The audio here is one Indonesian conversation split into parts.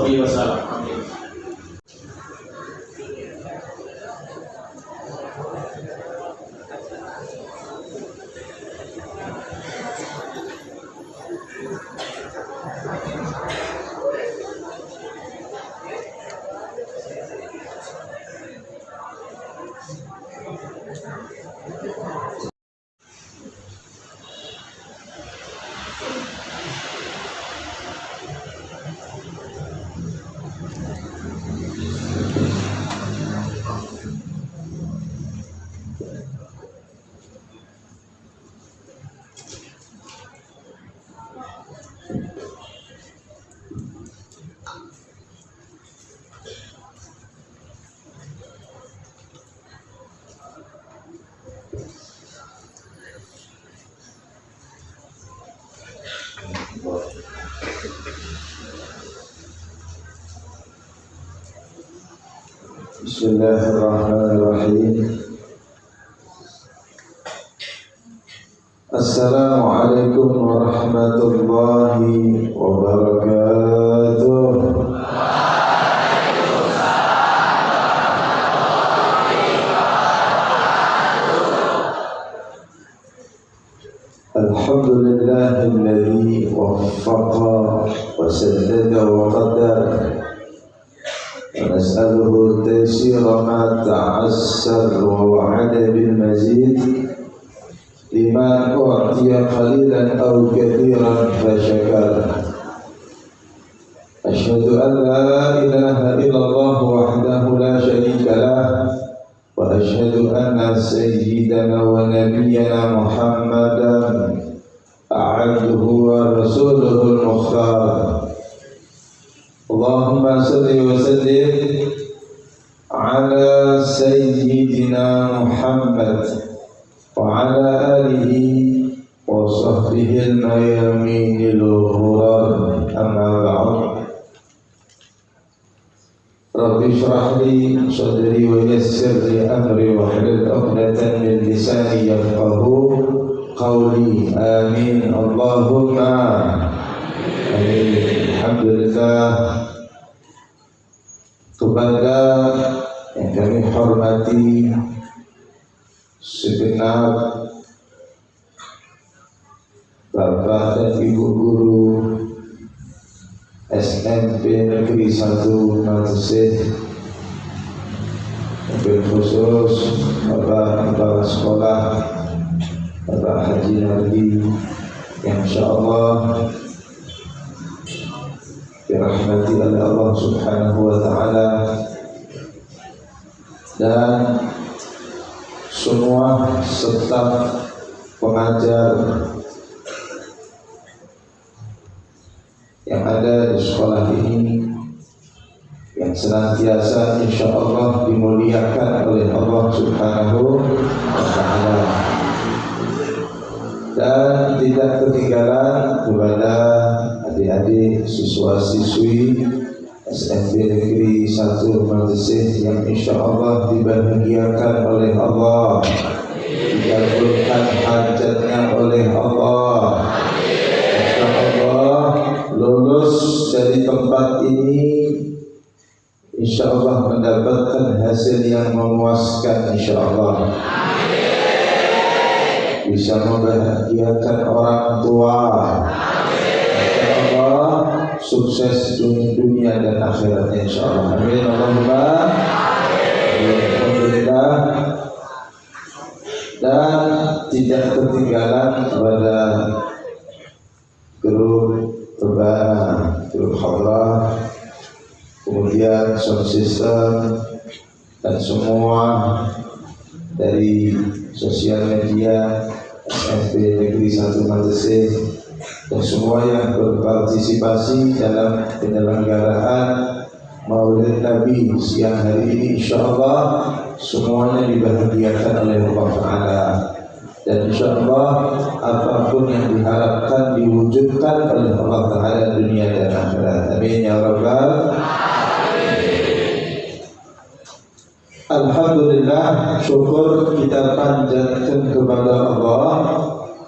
washabihi wasallam. Amin. Bismillahirrahmanirrahim. Assalamualaikum warahmatullahi wabarakatuh. Alhamdulillahilladzi waffaqa wa saddada wa qaddara. ونسأله تيسير ما تعسر ووعد بالمزيد لمن أعطي قليلا أو كثيرا فشكر. أشهد أن لا إله إلا الله وحده لا شريك له وأشهد أن سيدنا ونبينا محمدا عبده ورسوله المختار. اللهم صل وسلم على سيدنا محمد وعلى آله وصحبه الميامين الغرار. أما بعد، رب اشرح لي صدري ويسر لي أمري واحلل عقدة من لساني يفقهوا قولي. آمين اللهم آمين. Alhamdulillah, kepada yang kami hormati segenap Bapak dan Ibu Guru SMP Negeri 1 Maltese, mobil khusus Bapak Kepala Sekolah Bapak Haji Nardi, yang insyaallah dirahmati oleh Allah Subhanahu wa taala, dan semua staf pengajar yang ada di sekolah ini yang senantiasa insyaallah dimuliakan oleh Allah Subhanahu wa taala, dan tidak ketinggalan kepada adik-adik siswa-siswi SMP Negeri 1 Maltese yang insyaallah dibahagiakan oleh Allah, dikabulkan hajatnya oleh Allah, insyaallah lulus dari tempat ini insyaallah mendapatkan hasil yang memuaskan, insyaallah bisa membahagiakan orang tua, sukses dunia dan akhiratnya insyaallah. Amin Allahumma alhamdulillah. Dan tidak ketinggalan kepada grup rebana, grup hadrah, kemudian sound system, dan semua dari sosial media SMP Negeri 1 Maltese, dan semua yang berpartisipasi dalam penyelenggaraan Maulid Nabi siang hari ini, insyaallah semuanya dibahagiakan oleh Allah Ta'ala, dan insyaallah apapun yang diharapkan diwujudkan oleh Allah Ta'ala dunia dan akhirat. Amin ya rabbal alamin. Alhamdulillah, syukur kita panjatkan kepada Allah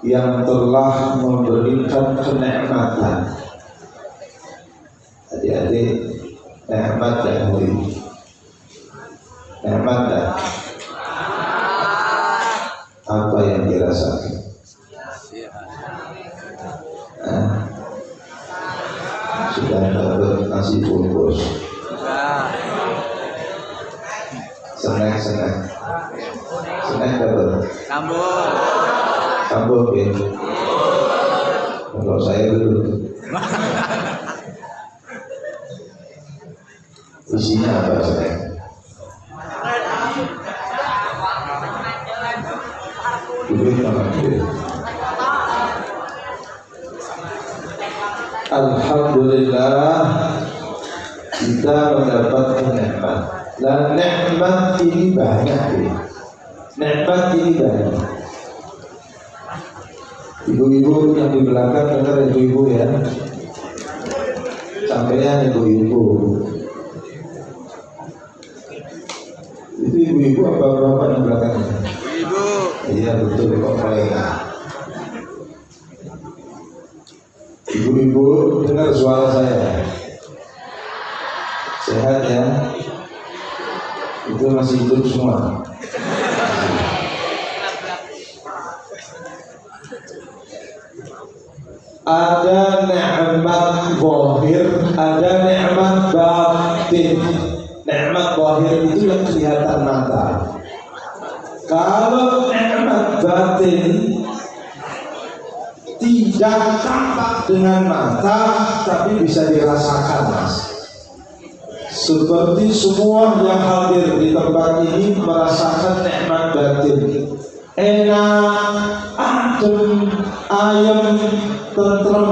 yang telah memberikan kenikmatan. Adik-adik nikmat dan murid. Nikmat dan apa yang dirasakan? Sudah dapat nasi bungkus, seneng dapat sambal gitu. Kalau saya dulu isinya apa saya? Duit sama duit. Alhamdulillah kita mendapat nikmat. Dan nikmat ini banyak ya. Nikmat ini banyak. Ibu-ibu yang di belakang dengar ibu-ibu ya. Sampainya ibu-ibu. Itu ibu-ibu apa bapak di belakangnya? Ibu. Iya betul kok mereka. Ibu-ibu dengar suara saya. Sehat ya? Itu masih hidup semua. Ada nikmat zahir, ada nikmat batin. Nikmat zahir itu yang kelihatan mata. Kalau nikmat batin tidak tampak dengan mata, tapi bisa dirasakan, Mas. Seperti semua yang hadir di tempat ini merasakan nikmat batin. Enak, adem, ayem, tentrem.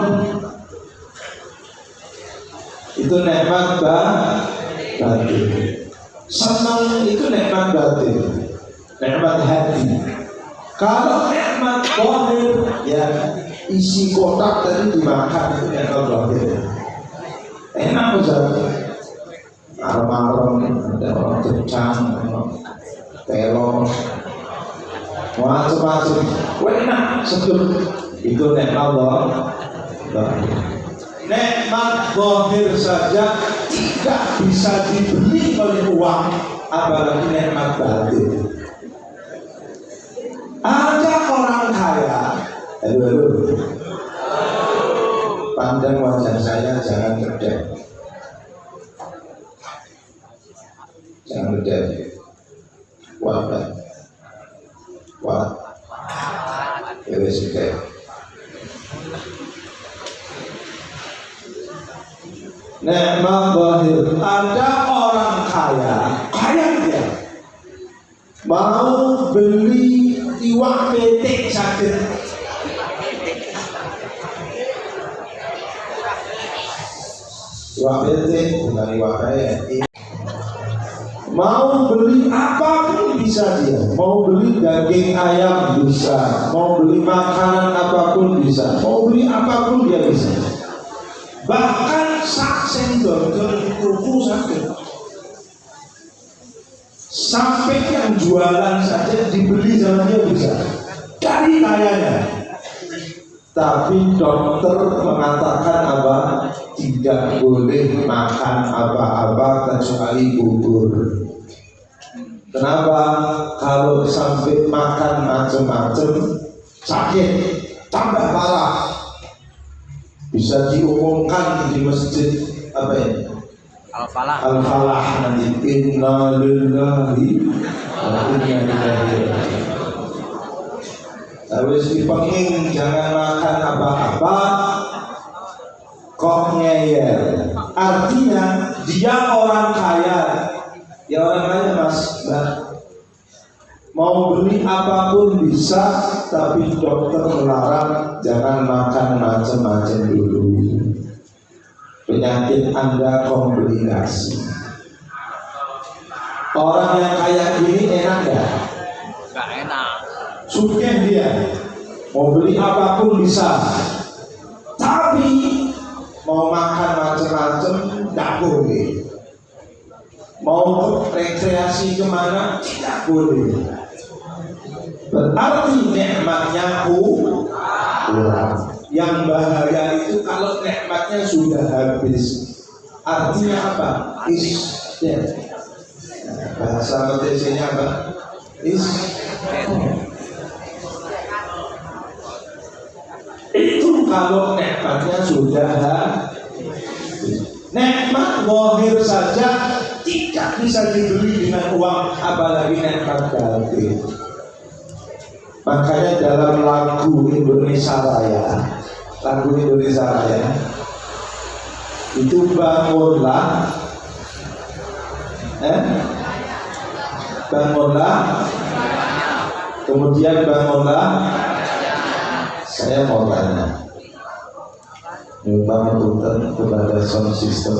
Itu nikmat batin. Senang itu nikmat batin, nikmat hati. Kalau nikmat zahir ya isi kotak tadi dimakan itu nikmat zahir. Enak saja. Arom-arom ada orang kencang, telur, macam-macam. Enak sejuk. Itu nikmat zahir. Nikmat zahir saja tidak bisa dibeli oleh uang, apalagi nikmat batin. Ada orang kaya, halo, pandang wajah saya jangan kedek, jangan kedek, wabah, beresike. Nikmat zahir. Ada orang kaya dia mau beli iwak petik sakit. Iwak petik bukan iwak kaya. Mau beli apapun bisa dia. Mau beli daging ayam bisa. Mau beli makanan apapun bisa. Mau beli apapun dia bisa. Bahkan sak sendok kerupuk sakit. Sampai yang jualan saja dibeli sama dia bisa. Dari kayanya. Tapi dokter mengatakan apa? Tidak boleh makan apa-apa kecuali bubur. Kenapa? Kalau sampai makan macam-macam sakit, tambah parah. Bisa diumumkan di masjid apa ya? Al-Falah nanti. Inna lillahi wa inna ilaihi raji'un. Harus dipenging, jangan makan apa-apa kok ngeyel. Artinya dia orang kaya. Ya orang kaya Mas, Mbak. Mau beli apapun bisa, tapi dokter melarang jangan makan macam-macam dulu. Penyakit Anda komplikasi. Orang yang kayak gini enak gak? Gak enak. Sugih dia, mau beli apapun bisa, tapi mau makan macam-macam tidak boleh. Mau rekreasi kemana tidak boleh. Berarti nikmatnya kurang. Yang bahaya itu kalau nikmatnya sudah habis. artinya apa? Is dead. Bahasa TC-nya apa? Is dead. Itu kalau nikmatnya sudah nikmat zahir saja tidak bisa dibeli dengan uang, apalagi nikmat batin. Makanya dalam lagu Indonesia Raya itu bangunlah kemudian bangunlah. Saya mau tanya, minta tuntutan kepada sound system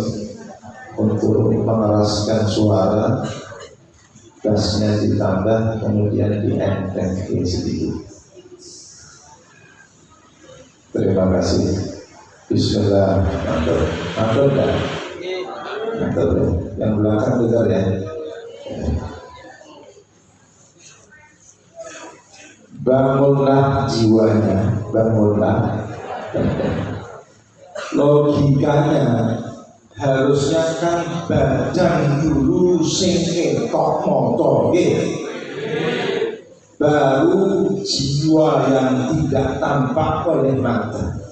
untuk mengeraskan suara, bassnya ditambah, kemudian di-enteng sedikit. Terima kasih. Bismillah. Mantap ya. Yang belakang dengar ya. Bangunlah jiwanya, bangunlah. Logikanya harusnya kan badan dulu sing ketok motor, baru jiwa yang tidak tampak oleh mata.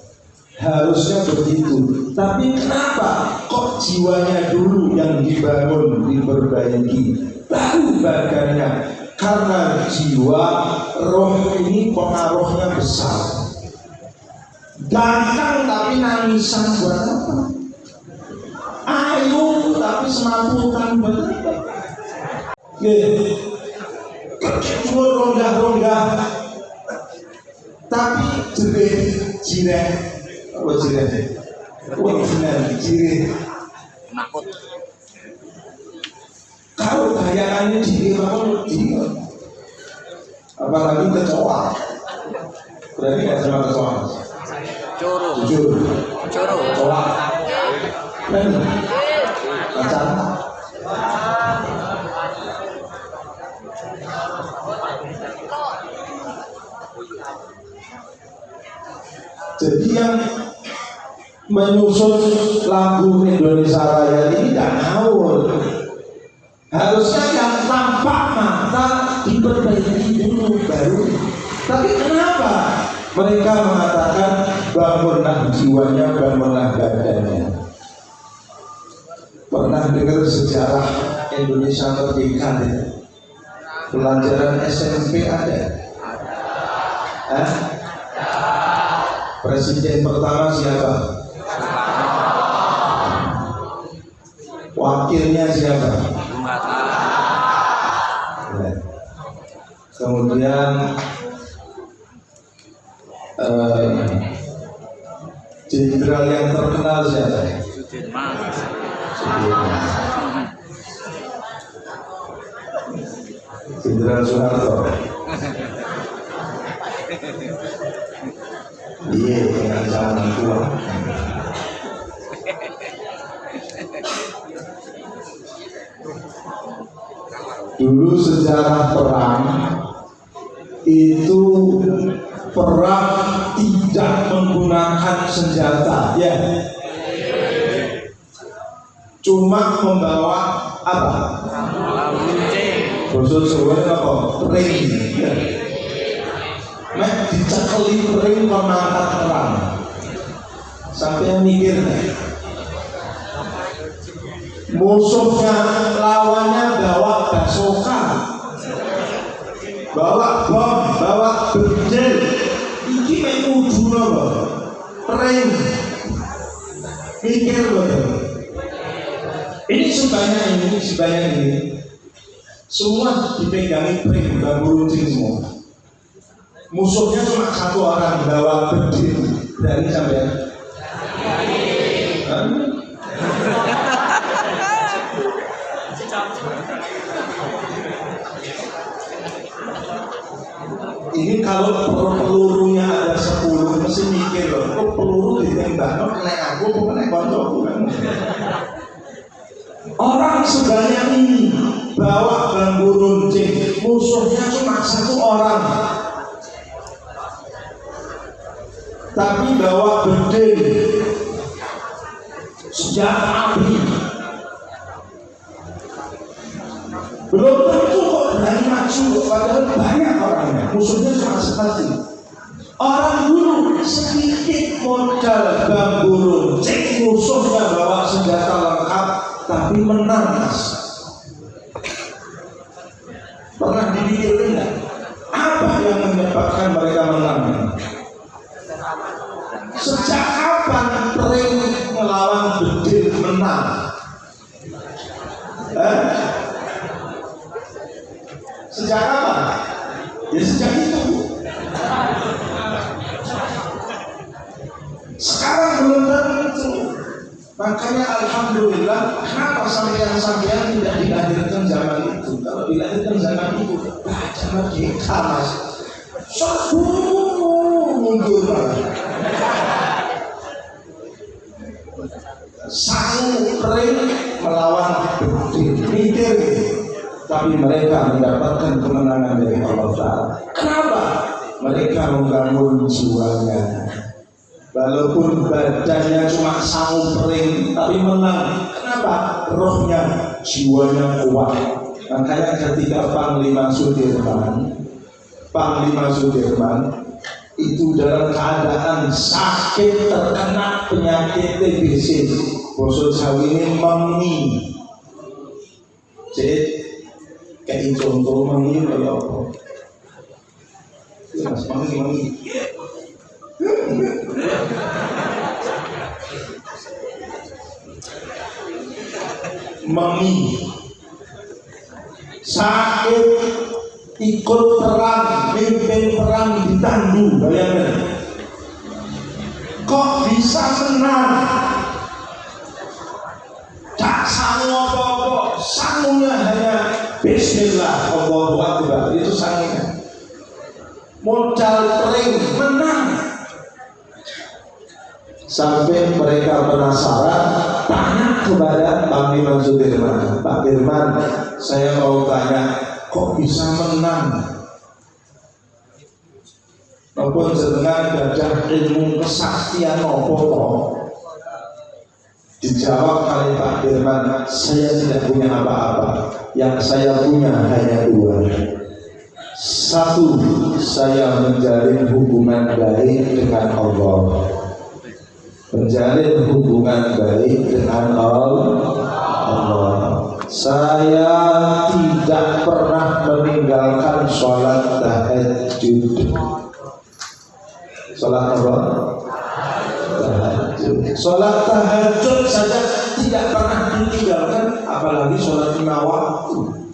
Harusnya begitu. Tapi kenapa kok jiwanya dulu yang dibangun, diperbaiki, baru badannya? Karena jiwa, roh ini pengaruhnya besar. Ganteng tapi nangisan buat apa? Ayu tapi semaputan buat apa? Kecil ronggah-ronggah tapi jireh. Apa jireh? Jireh. Nakut. Kalau bayangannya jireh bangun jireh. Apalagi kecoa. Berarti nggak sama kecoa. Jujur. Kecoa. Berani. Macan. Jadi yang menyusun lagu Indonesia Raya ini tidak ngawur. Harusnya yang tampak mata diperbaiki dulu baru. Tapi kenapa mereka mengatakan bangunlah jiwanya, bangunlah badannya? Pernah dengar sejarah Indonesia merdeka ya? Pelajaran SMP ada? Presiden pertama siapa? Wakilnya siapa? Kemudian jenderal yang terkenal siapa? Jenderal Soeharto. Iya, dengan zaman tua. Dulu sejarah perang itu perang tidak menggunakan senjata, ya. Cuma membawa apa? Khusus sebenarnya apa? Ring. Ya. Dicekeli ring pemangkat perang. Sampai mikir musuhnya, lawannya bawa basoka, bawa bom, bawa bendel. Iki menuju loh, ring. Mikir loh. Ini sebanyak ini. Semua dipegangi ring, bambu runcing semua. Musuhnya cuma satu orang bawa bedil dari sampai. Ini kalau pelurunya ada 10 mesti mikir loh, kok peluru ditembak kena aku bukan koncoku kan. Orang sebanyak ini bawa bambu runcing, musuhnya cuma satu orang. Tapi bawa bedil, senjata api, Belum tentu kok berani maju, padahal banyak orangnya, musuhnya cuma sekali. Orang dulu sedikit modal bambu runcing, musuhnya bawa senjata lengkap, tapi menang. Pernah dipikirkan enggak? Apa yang menyebabkan mereka menang? Sejak kapan Pring melawan Bedil menang? Sejak kapan? Ya sejak itu. Sekarang belum tentu. Makanya alhamdulillah, kenapa sampean-sampean tidak dilahirkan zaman itu? Kalau dilahirkan zaman itu, baca merdeka mas. Mundur banget. Sang Pring melawan Bedil, mikir, tapi mereka mendapatkan kemenangan dari Allah Ta'ala. Kenapa? Mereka membangun jiwanya. Walaupun badannya cuma sang Pring, tapi menang. Kenapa? Rohnya, jiwanya kuat. Makanya ketika Panglima Sudirman itu dalam keadaan sakit terkena penyakit TBC, bosok Jawa ini mengi. Jadi kayak contoh mengi kayak apa? Mas mengi. Mengi sakit, ikut perang, mimpin perang di Tandu, bayangkan. Kok bisa menang? Tak sangu apa-apa, sangunya hanya Bismillah, Allahu Akbar, itu sangunya. Modal Pring menang. Sampai mereka penasaran, tanya kepada Panglima Sudirman, Pak Dirman, saya mau tanya, kok bisa menang? Nopun sedang gadah ilmu kesaktian nopo toh? Dijawab oleh Pak Dirman, saya tidak punya apa-apa. Yang saya punya hanya dua. Satu, saya menjalin hubungan baik dengan Allah. Menjalin hubungan baik dengan Allah. Saya tidak pernah meninggalkan sholat tahajud. Sholat apa? Tahajud. Sholat tahajud saja tidak pernah ditinggalkan, apalagi sholat lima waktu.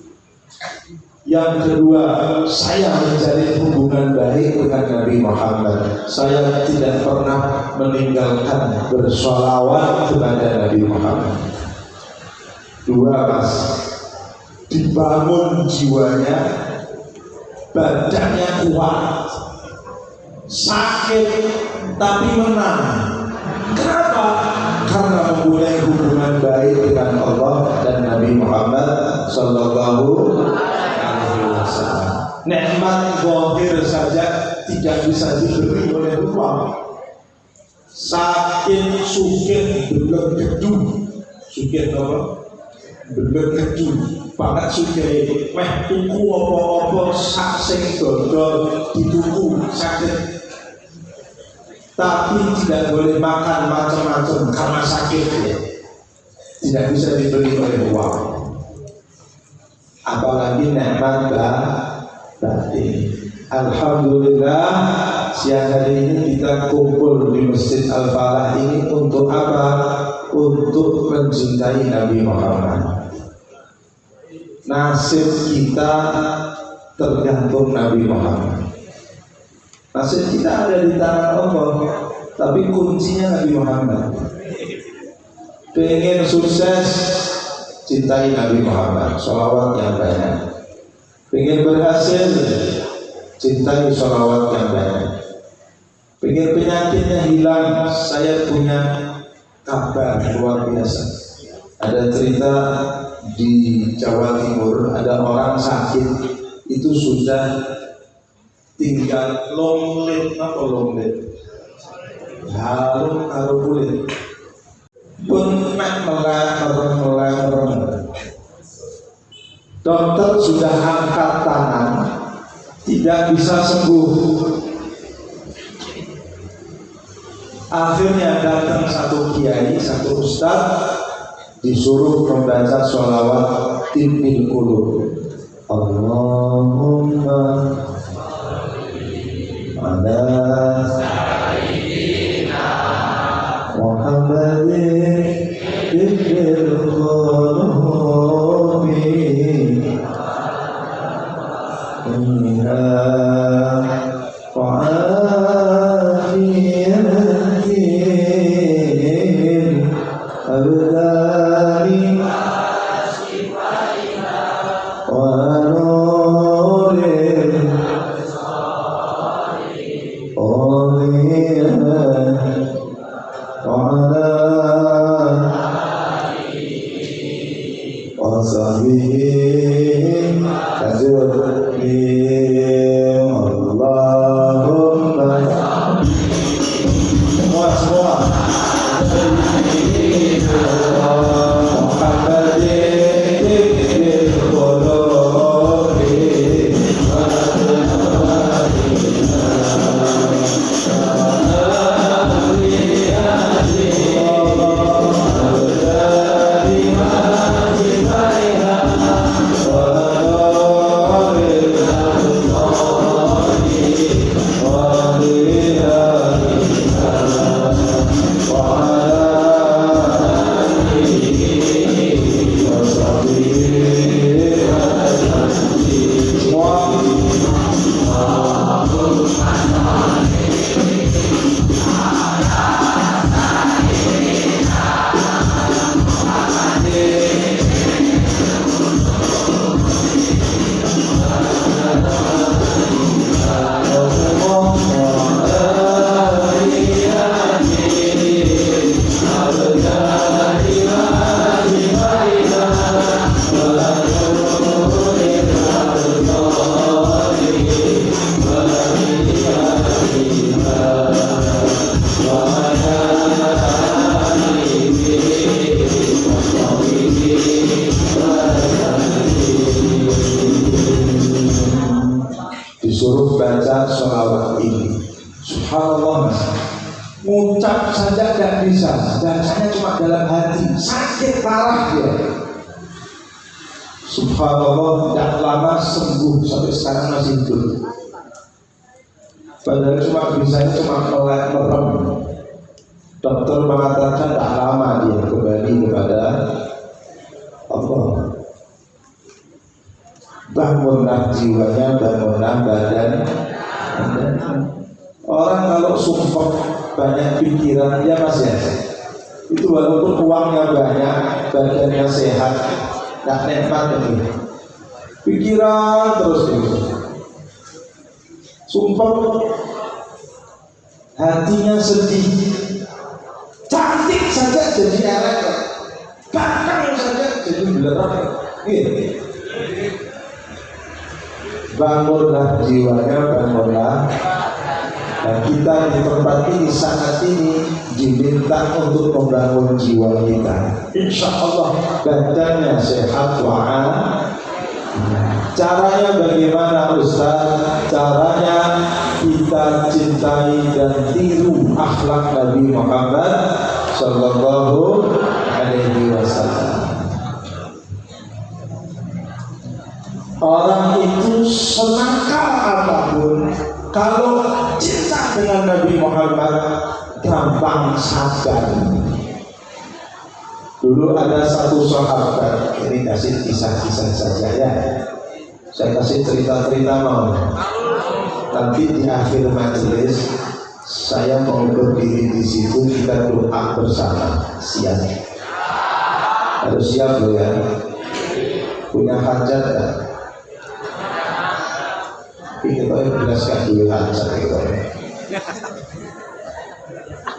Yang kedua, saya menjalin hubungan baik dengan Nabi Muhammad. Saya tidak pernah meninggalkan bersolawat kepada Nabi Muhammad. Dua mas, dibangun jiwanya, badannya kuat, sakit tapi menang. Kenapa? Karena mempunyai hubungan baik dengan Allah dan Nabi Muhammad Sallallahu Alaihi Wasallam. Nikmat zahir saja tidak bisa diberi oleh uang. Sakit, sugih, belum gedung. Sugih apa? Belum gedung. Banget sugih. Meh tuku apa-apa sak sing dodol dituku sakit. Tapi tidak boleh makan macam-macam karena sakit ya. Tidak bisa dibeli oleh uang. Apalagi nikmat batin. Alhamdulillah siang hari ini kita kumpul di Masjid Al-Falah ini untuk apa? Untuk mencintai Nabi Muhammad. Nasib kita tergantung Nabi Muhammad. Nasib kita ada di tangan Allah, tapi kuncinya Nabi Muhammad. Pengen sukses, cintai Nabi Muhammad, sholawat yang banyak. Pengen berhasil, cintai sholawat yang banyak. Pengen penyakitnya hilang, saya punya kabar luar biasa. Ada cerita di Jawa Timur, ada orang sakit itu sudah tinggal long live apa long live harum kulit pun mek meleng dokter sudah angkat tangan, tidak bisa sembuh. Akhirnya datang satu kiai, satu ustaz, disuruh membaca sholawat tibbil qulub. Allahumma ala sayyidina Muhammadin tibbil qulub inna disuruh baca sholawat ini. Subhanallah, ngucap saja tidak bisa, bacanya cuma dalam hati, sakit parah dia. Subhanallah, tidak lama sembuh, sampai sekarang masih hidup. Padahal cuma melek merem. Dokter mengatakan tidak lama dia kembali kepada Allah. Bangunlah jiwanya, bangunlah badan. Orang kalau sumpah banyak pikiran, ya mas ya, itu walaupun uangnya banyak, badannya sehat, tak nikmat lagi. Pikiran terus itu. Sumpah hatinya sedih, cantik saja jadi elek, ganteng saja jadi belerang. Bangunlah jiwanya, bangunlah. Dan kita di tempat ini saat ini diminta untuk membangun jiwa kita. Insya Allah badannya sehat wa'ala. Caranya bagaimana Ustaz? Caranya kita cintai dan tiru akhlak Nabi Muhammad Sallallahu Alaihi Wasallam. Orang itu senakal apapun, kalau cinta dengan Nabi Muhammad gampang sadar. Dulu ada satu sahabat, ini kasih kisah-kisah saja ya. Saya kasih cerita-cerita mau. Nanti di akhir majelis saya mau berdiri di situ, kita doa bersama. Siap? Harus siap loh ya. Punya hajat kan? Kita jelaskan dulu hajat kita.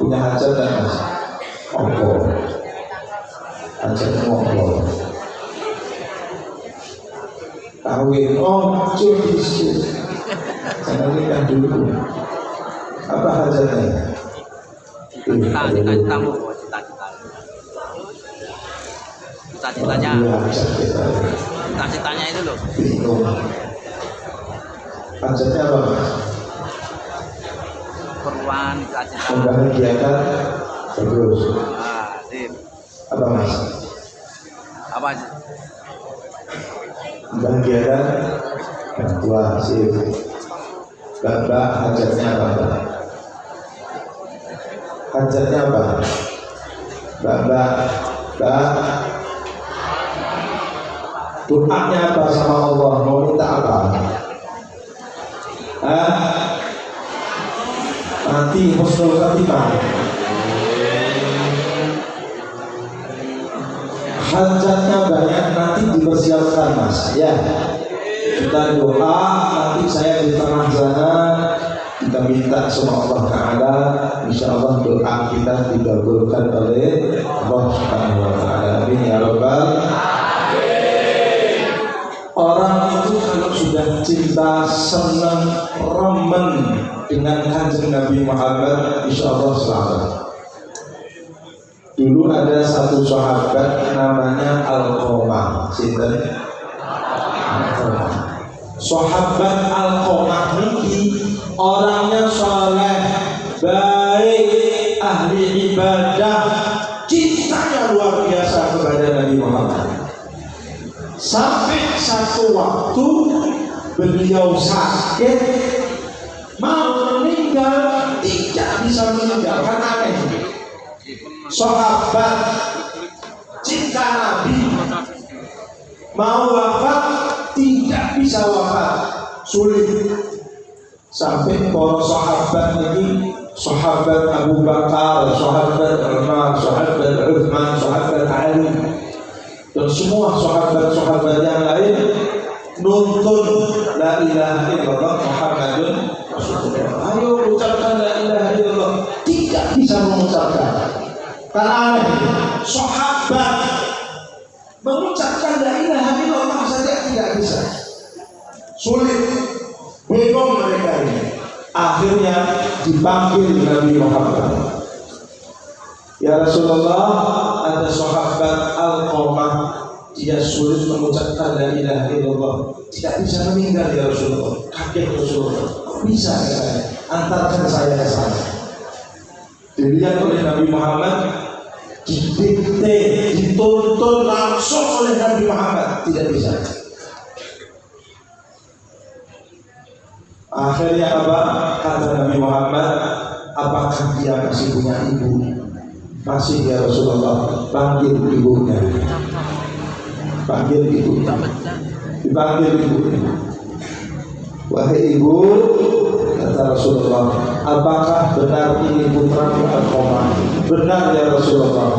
Punya hajat kan mas? Opo. Hajat opo. Kawin cuci. Jangan nikah dulu. Apa hajatnya? Cita-citanya cita-citanya itu loh. Bingung. Hajatnya apa Mas? Keperluan, cita-cita. Membahagiakan terus. Sip. Apa Mas? Apa? Membahagiakan orang tua sih. Mbak, hajatnya apa Mbak? Hajatnya apa? Mbak, doanya apa sama Allah? Mau minta apa? Nanti husnul khatimah. Hajatnya banyak, nanti dipersiapkan Mas ya. Kita doa, nanti saya di tengah sana kita minta sama Allah Ta'ala, insya Allah doa kita dikabulkan oleh Allah Subhanahu wa Ta'ala. Amin ya Rabbal. Orang itu kalau sudah cinta, senang, remen dengan kanjeng Nabi Muhammad, insya Allah selamat. Dulu ada satu sahabat namanya Alqamah. Sinten? Sahabat Alqamah ini orangnya soleh, baik, ahli ibadah, cintanya luar biasa kepada Nabi Muhammad. Sampai satu waktu beliau sakit, mau meninggal, tidak bisa meninggalkan aneh. Sahabat cinta Nabi mau wafat, tidak bisa wafat, sulit. Sampai para sahabat ini, sahabat Abu Bakar, sahabat Umar, sahabat Uthman, sahabat Ali, dan semua sahabat-sahabat yang lain nuntun la ilaha illallah Muhammadun Rasulullah. Ayo ucapkan la ilaha illallah, tidak bisa mengucapkan. Karena aneh, sahabat mengucapkan la ilaha illallah saja tidak bisa, sulit, bingung mereka ini. Akhirnya dipanggil Nabi Muhammad. Ya Rasulullah, ada sahabat Alqamah, dia sulit mengucapkan la ilaha illallah, tidak bisa meninggal ya Rasulullah. Kaget Rasulullah, kok bisa ya? Antarkan saya ke sana. Dilihat oleh Nabi Muhammad, didikte, dituntun langsung oleh Nabi Muhammad, tidak bisa. Akhirnya apa? Kata Nabi Muhammad, apakah dia masih punya ibu? Masih ya Rasulullah. Panggil ibunya. Panggil ibunya. Dipanggil ibunya. Wahai ibu, kata Rasulullah, apakah benar ini putramu Alqamah? Benar ya Rasulullah.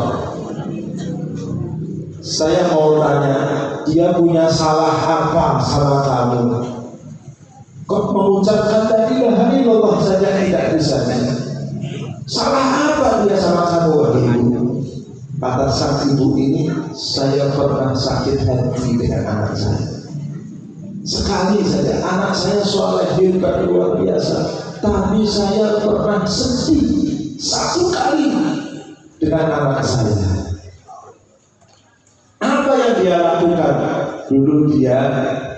Saya mau tanya, dia punya salah apa sama kamu? Kok mengucapkan la ilaha illallah saja tidak bisa? Salah apa dia sama kamu wahai ibu? Kata sang ibu ini, saya pernah sakit hati dengan anak saya. Sekali saja, anak saya soleh hebat luar biasa, tapi saya pernah sedih satu kali dengan anak saya. Apa yang dia lakukan? Dulu dia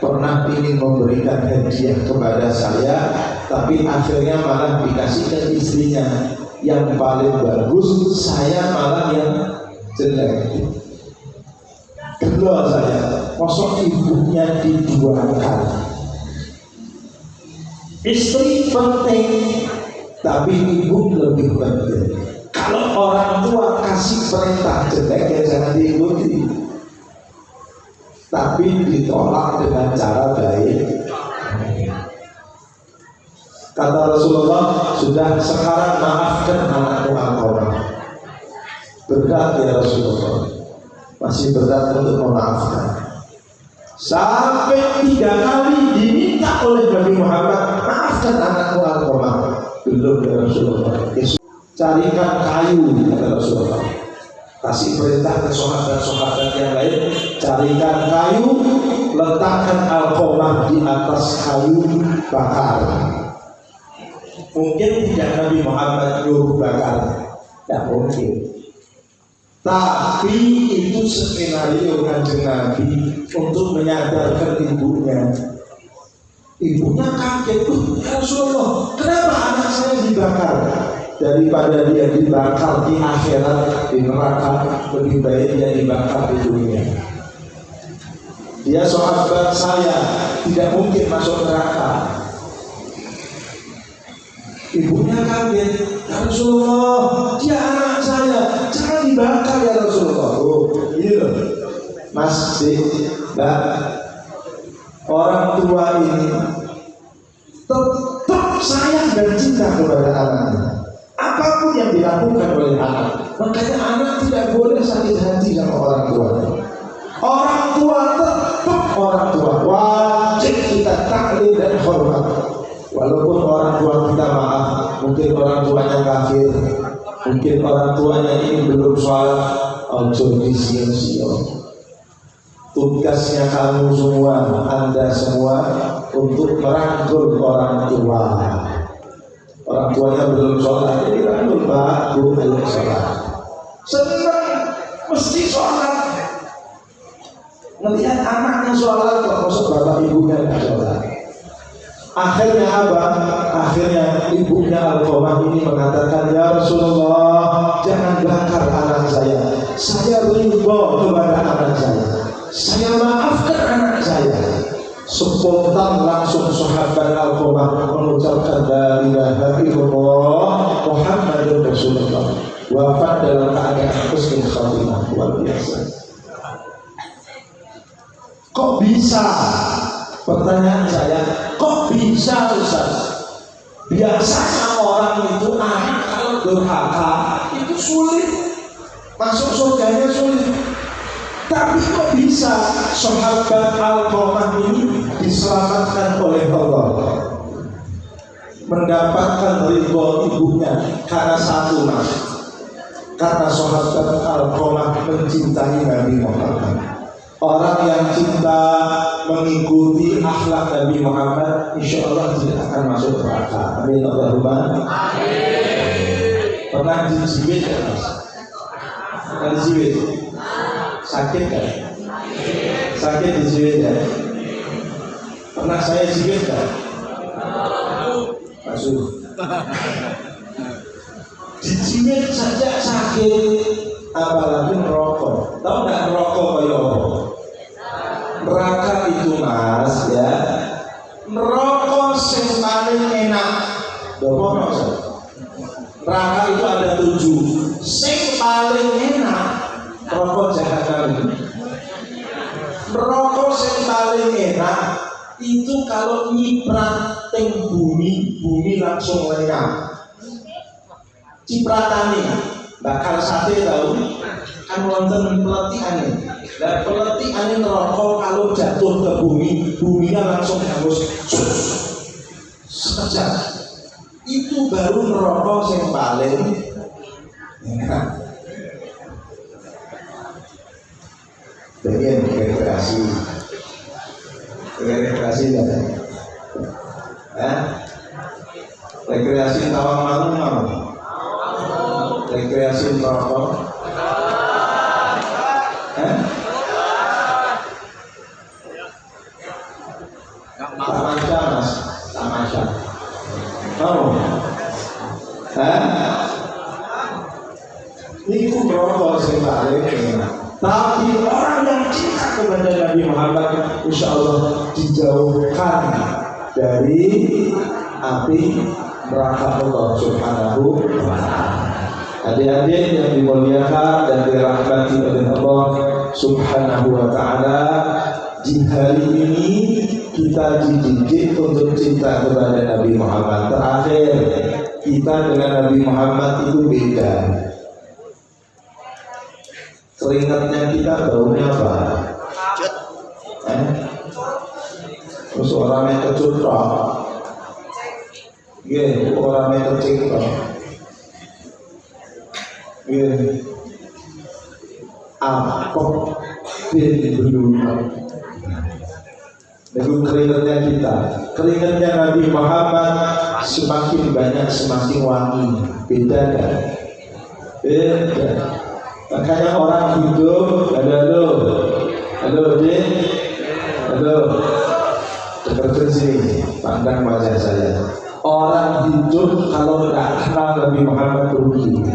pernah ingin memberikan hadiah kepada saya, tapi akhirnya malah dikasih ke istrinya yang paling bagus, saya malah yang jelek. Kedua saya, kosong ibunya diduakan. Istri penting, tapi ibu lebih penting. Kalau orang tua kasih perintah jelek ya jangan diikuti, tapi ditolak dengan cara baik. Kata Rasulullah, sudah sekarang maafkan anakmu Alqamah. Berat ya Rasulullah, masih berat untuk memaafkan. Sampai 3 kali diminta oleh Nabi Muhammad, maafkan anakmu Alqamah. Belum ya Rasulullah. Carikan kayu, kata Rasulullah. Kasih perintah ke sahabat-sahabat yang lain, carikan kayu, letakkan Alqamah di atas kayu bakar. Mungkin tidak Nabi Muhammad nyuruh bakar, tidak mungkin. Tapi itu skenario Kanjeng Nabi untuk menyadarkan ibunya. Ibunya kaget, ya Rasulullah, kenapa anak saya dibakar? Daripada dia dibakar di akhirat, di neraka, lebih baik dia dibakar di dunia. Dia sahabat saya, tidak mungkin masuk neraka. Ibunya kaget, ya Rasulullah, dia anak saya, jangan dibakar ya Rasulullah. Oh, iya loh, Mas, Mbak, orang tua ini tetap sayang dan cinta kepada anaknya. Apapun yang dilakukan oleh anak, makanya anak tidak boleh sakit hati sama orang tua. Orang tua tetap orang tua, wajib kita taklim dan hormat. Walaupun orang tua kita maaf, mungkin orang tuanya kafir, mungkin orang tuanya ini belum sholat, ojo disia-sia. Tugasnya kamu semua, Anda semua, untuk merangkul orang tua. Orang tuanya belum sholat, jadi rangkul Pak, Bu, belum sholat. Senang, mesti sholat. Melihat anaknya sholat, kok masuk bapak ibunya tidak sholat. Akhirnya apa? Akhirnya ibunya Alqamah ini mengatakan, ya Rasulullah, jangan bakar anak saya. Saya ridho kepada anak saya maafkan anak saya. Spontan langsung sahabat Alqamah mengucapkan la ilaha illallah Muhammadur Rasulullah. Wafat dalam keadaan husnul khatimah. Luar biasa. Kok bisa? Pertanyaan saya, kok bisa Ustaz? Biasanya orang itu anak kalau durhaka itu sulit, masuk surganya sulit. Tapi kok bisa sahabat Alqamah ini diselamatkan oleh Allah, mendapatkan ridho ibunya karena satu, Mas, karena sahabat Alqamah mencintai Nabi Muhammad. Orang yang cinta mengikuti akhlak Nabi Muhammad, insya Allah tidak akan masuk neraka. Amin Allahumma. Pernah dijibit ya Mas? Pernah dijibit? Sakit kan? Sakit dijibit ya? Pernah saya jibit kan? Masuk. Dijibit saja sakit, apalagi merokok. Tahu nggak merokok kayak apa? Neraka itu Mas ya, merokok yang paling enak. Neraka itu ada 7. Yang paling enak rokok jahanam. Merokok yang paling enak itu kalau nyiprat teng bumi langsung lenyap. Cipratane bakal sate tahu kan wonten peletihan. Dan peletihan rokok kalau jatuh ke bumi, buminya langsung hangus sekejap. Itu baru merokok yang paling enak. Bagian rekreasi dan rekreasi tawang malu mau, rekreasi merokok. Tamasya Mas, tamasya. Mau? Ini merokok sing paling enak. Tapi orang yang cinta kepada Nabi Muhammad, insya Allah dijauhkan dari api neraka Allah Subhanahu wa Ta'ala. Adik-adik yang dimuliakan dan dirahmati oleh Allah Subhanahu wa Ta'ala, di hari ini kita dididik untuk cinta kepada Nabi Muhammad. Terakhir, kita dengan Nabi Muhammad itu beda. Keringatnya kita baunya apa? Terus orang yang kecutrok, orang yang kecingkrok, apok bin belum. Itu keringatnya kita. Keringatnya Nabi Muhammad semakin banyak semakin wangi. Beda kan? Beda. Makanya orang hidup, halo, Din, halo, dengarkan sini, pandang wajah saya. Orang hidup kalau tidak kenal Nabi Muhammad rugi.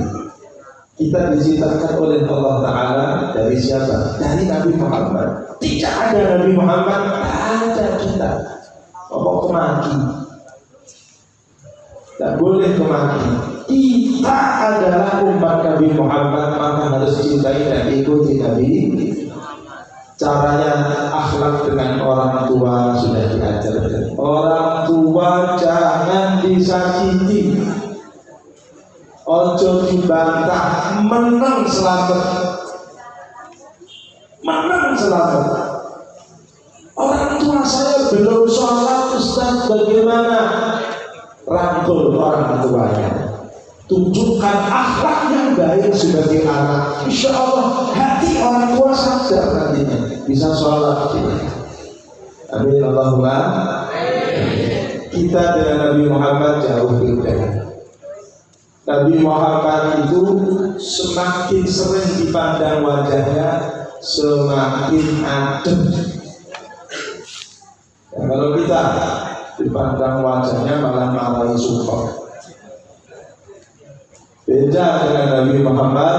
Kita diciptakan oleh Allah Ta'ala dari siapa? Dari Nabi Muhammad. Tidak ada Nabi Muhammad, ada kita. Pokok kemaki. Tidak boleh kemaki. Kita adalah umat Nabi Muhammad, maka harus cintai dan ikuti Nabi. Caranya akhlak dengan orang tua sudah diajarkan. Orang tua jangan disakiti, ojo dibantah, menang selamat. Orang tua saya belum sholat, Ustaz, bagaimana? Rangkul orang tuanya, tunjukkan akhlak yang baik sebagai anak. Insya Allah hati orang tua sadar nantinya bisa sholat. Amin Allahumma. Kita dengan Nabi Muhammad jauh berbeda. Nabi Muhammad itu semakin sering dipandang wajahnya, semakin adem. Ya, kalau kita dipandang wajahnya malah marahi support. Beda dengan Nabi Muhammad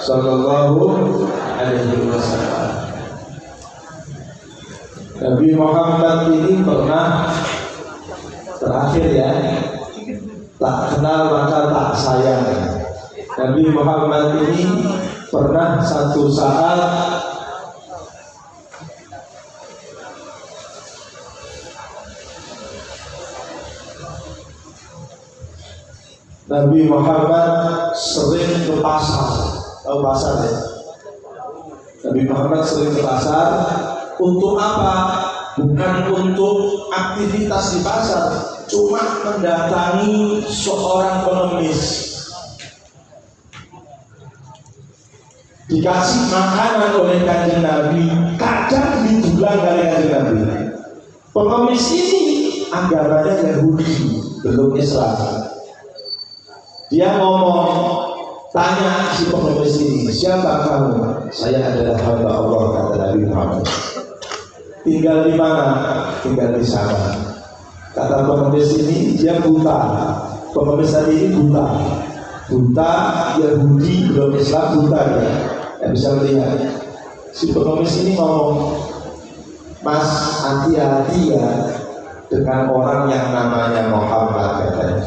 Sallallahu Alaihi Wasallam. Nabi Muhammad ini pernah, terakhir ya, tak kenal maka tak sayang. Nabi Muhammad ini pernah satu saat Nabi Muhammad sering ke pasar. Tahu pasar ya? Nabi Muhammad sering ke pasar. Untuk apa? Bukan untuk aktivitas di pasar, cuma mendatangi seorang pengemis. Dikasih makanan oleh Kanjeng Nabi, kadang didulang dari Kanjeng Nabi. Pengemis ini agamanya Yahudi, belum Islam. Dia ngomong, tanya si pengemis ini, siapa kamu? Saya adalah hamba Allah, kata Nabi Muhammad. Tinggal di mana? Tinggal di sana. Kata pengemis ini, dia buta. Pengemis tadi ini buta Yahudi, belum Islam, buta ya. Tidak bisa melihat. Si pengemis ini ngomong, Mas, hati-hati ya dengan orang yang namanya Muhammad, katanya.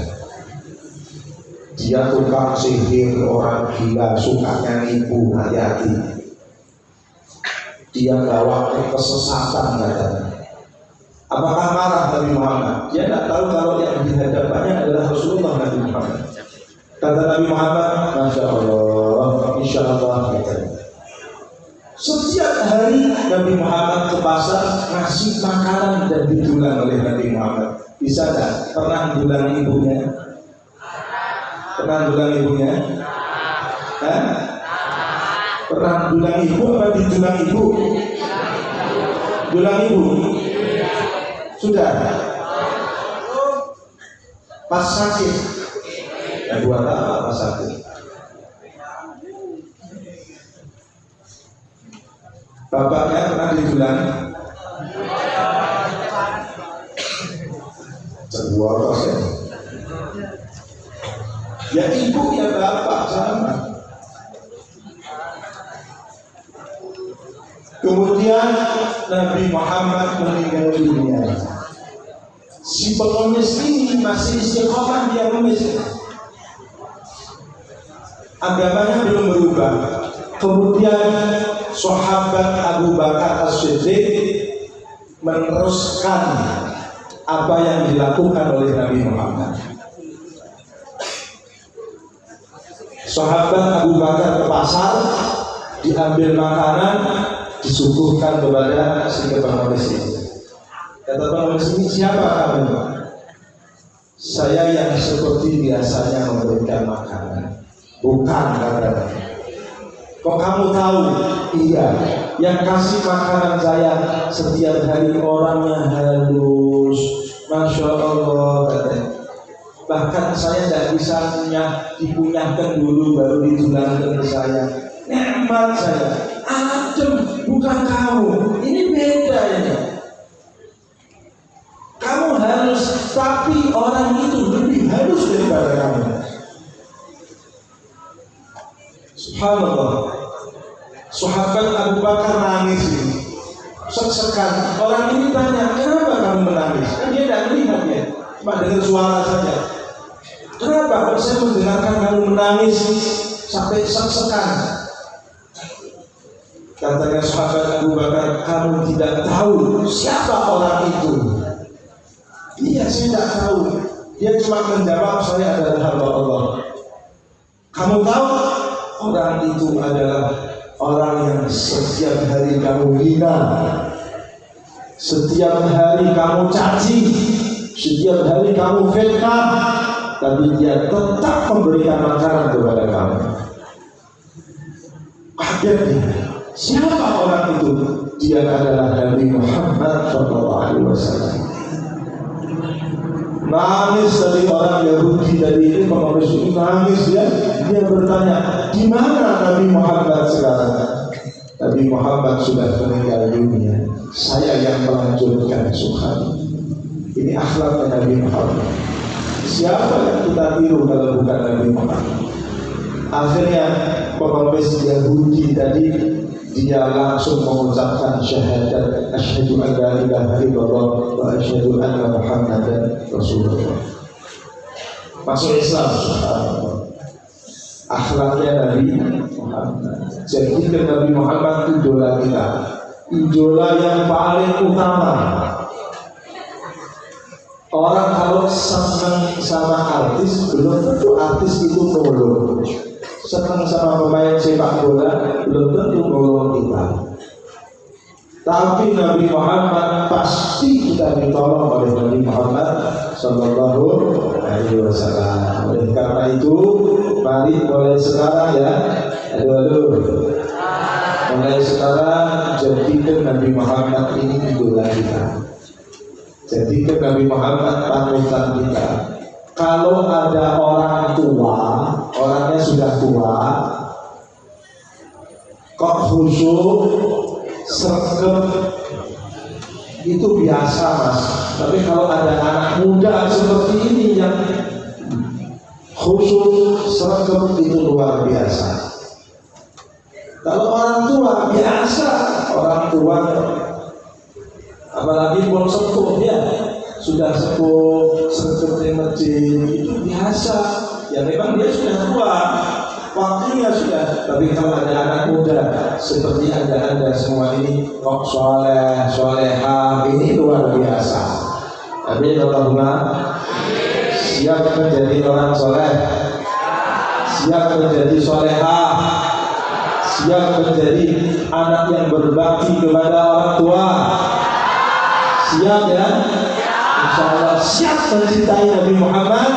Dia tukang sihir, orang gila, sukanya nipu, hati-hati. Dia bawa kesesatan, katanya. Apakah marah Nabi Muhammad? Dia tidak tahu kalau yang dihadapannya adalah Rasulullah Nabi Muhammad. Kata Nabi Muhammad, Masya Allah, Insya Allah, katanya. Setiap hari Nabi Muhammad ke pasar ngasih makanan dan didulang oleh Nabi Muhammad. Bisa tak? Pernah dulang ibunya? Pernah dulang ibunya? Hah? Pernah dulang ibu apa didulang ibu? Dulang ibu? Sudah? Pas sakit? Ya buat apa pas sakit? Bapaknya pernah didulang? Sebuah proses. Ya ibu ya bapak sama. Kemudian Nabi Muhammad meninggal dunia. Si pengemis ini masih istiqomah, dia mengemis. Agamanya belum berubah. Kemudian sahabat Abu Bakar As-Siddiq meneruskan apa yang dilakukan oleh Nabi Muhammad. Sahabat Abu Bakar ke pasar, diambil makanan, disuguhkan kepada si pengemis ini. Kata pengemis ini, siapa kamu? Saya yang seperti biasanya memberikan makanan. Bukan, katanya. Kok kamu tahu? Iya, yang kasih makanan saya setiap hari orangnya halus, Masya Allah, katanya. Bahkan saya tidak bisa dipunyahkan dulu baru ditulangkan ke saya. nikmat saya. Adem, bukan kamu. Ini beda ini. Kamu halus, tapi orang itu lebih halus daripada kamu. Subhanallah. Sahabat Abu Bakar nangis ini. Sek-sekan. Orang ini tanya, kenapa kamu menangis? Kan dia tidak melihat ya, cuma dengar suara saja. Kenapa? Saya mendengarkan kamu menangis sampai sek-sekan. Katanya sahabat Abu Bakar, kamu tidak tahu siapa orang itu. Iya, saya tidak tahu. Dia cuma menjawab, saya adalah hamba Allah. Kamu tahu? Orang itu adalah orang yang setiap hari kamu hina, setiap hari kamu caci, setiap hari kamu fitnah, tapi dia tetap memberikan makanan kepada kamu. Kaget dia. Siapa orang itu? Dia adalah Nabi Muhammad SAW. Nangis dari orang Yahudi tadi ini, pengemis ini nangis dia bertanya, di mana Nabi Muhammad sekarang? Nabi Muhammad sudah meninggal dunia. Saya yang melanjutkan sunnah. Ini akhlaknya Nabi Muhammad. Siapa yang kita tiru kalau bukan Nabi Muhammad? Akhirnya pengemis Yahudi tadi dia langsung mengucapkan syahadat asyhadu an la ilaha illallah wa asyhadu anna Muhammadan Rasulullah. Masuk Islam. Akhlaknya Nabi Muhammad. Jadi Nabi Muhammad itu idola kita, idola yang paling utama. Orang kalau senang sama artis, belum tentu artis itu nolong. Senang sama pemain sepak bola, belum tentu nolong kita. Tapi Nabi Muhammad pasti kita ditolong oleh Nabi Muhammad Sallallahu Alaihi Wasallam. Oleh karena itu, mari mulai sekarang ya, mulai sekarang jadikan Nabi Muhammad ini idola kita. Jadikan Nabi Muhammad panutan kita. Kalau ada orang tua, orangnya sudah tua, kok khusyuk, sergap, itu biasa mas. Tapi kalau ada anak muda seperti ini yang khusyuk, sergap, itu luar biasa. Kalau orang tua biasa, orang tua apalagi belum sepuh ya, sudah sepuh seperti masjid itu biasa ya, memang dia sudah tua, waktunya sudah. Tapi kalau ada anak muda seperti anda semua ini kok soleh solehah, ini luar biasa. Tapi Allahumma siap menjadi orang soleh, siap menjadi solehah, siap menjadi anak yang berbakti kepada orang tua. Siap ya? Insyaallah siap mencintai Nabi Muhammad,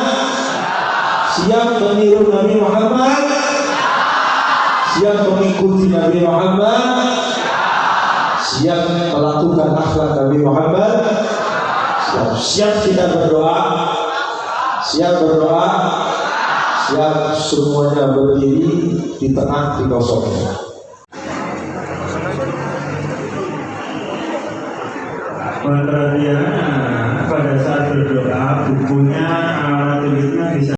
siap meniru Nabi Muhammad, siap mengikuti Nabi Muhammad, siap melakukan akhlak Nabi Muhammad, siap kita berdoa, siap berdoa, siap semuanya berdiri di tengah di kosongnya. Perhatian pada saat berdoa, bukunya alat tulisnya bisa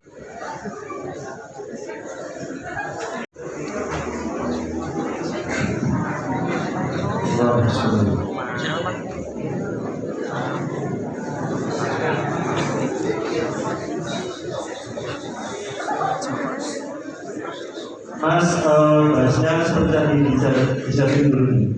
Mas, bahasnya seperti tadi bisa dulu.